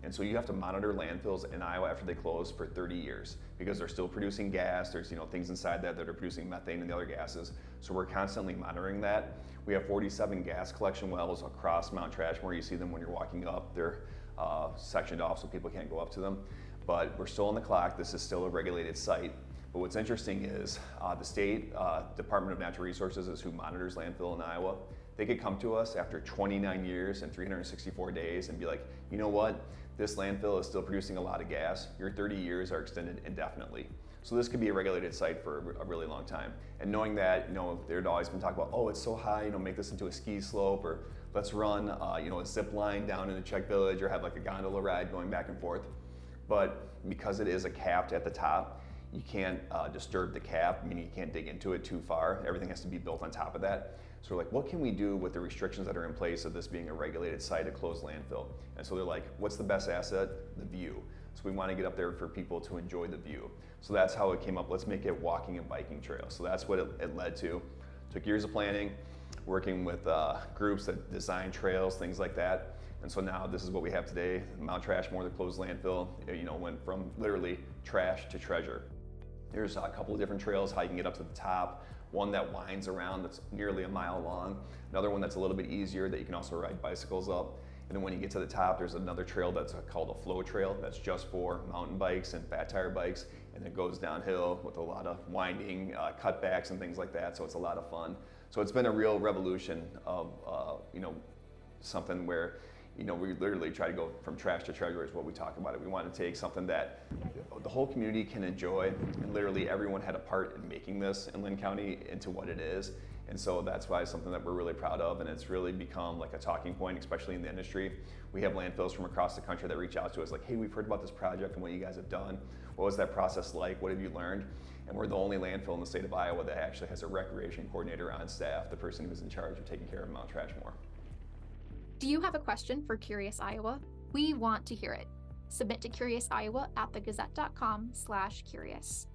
And so you have to monitor landfills in Iowa after they close for 30 years because they're still producing gas. There's things inside that are producing methane and the other gases. So we're constantly monitoring that. We have 47 gas collection wells across Mount Trashmore. You see them when you're walking up. They're sectioned off so people can't go up to them. But we're still on the clock. This is still a regulated site. But what's interesting is the state Department of Natural Resources is who monitors landfill in Iowa. They could come to us after 29 years and 364 days and be like, you know what? This landfill is still producing a lot of gas. Your 30 years are extended indefinitely. So this could be a regulated site for a really long time. And knowing that, there'd always been talk about, oh, it's so high, make this into a ski slope, or let's run, a zip line down in the Czech Village, or have like a gondola ride going back and forth. But because it is a capped at the top, you can't disturb the cap, meaning you can't dig into it too far. Everything has to be built on top of that. So we're like, what can we do with the restrictions that are in place of this being a regulated site, a closed landfill? And so they're like, what's the best asset? The view. So we want to get up there for people to enjoy the view. So that's how it came up. Let's make it walking and biking trail. So that's what it led to. Took years of planning, working with groups that design trails, things like that. And so now this is what we have today. Mount Trashmore, the closed landfill, went from literally trash to treasure. There's a couple of different trails, how you can get up to the top. One that winds around that's nearly a mile long. Another one that's a little bit easier that you can also ride bicycles up. And then when you get to the top, there's another trail that's called a flow trail that's just for mountain bikes and fat tire bikes. And it goes downhill with a lot of winding cutbacks and things like that. So it's a lot of fun. So it's been a real revolution of something where we literally try to go from trash to treasure is what we talk about it. We want to take something that the whole community can enjoy, and literally everyone had a part in making this in Linn County into what it is. And so that's why it's something that we're really proud of, and it's really become like a talking point, especially in the industry. We have landfills from across the country that reach out to us like, hey, we've heard about this project and what you guys have done. What was that process like? What have you learned? And we're the only landfill in the state of Iowa that actually has a recreation coordinator on staff, the person who's in charge of taking care of Mount Trashmore. Do you have a question for Curious Iowa? We want to hear it. Submit to Curious Iowa at thegazette.com/curious.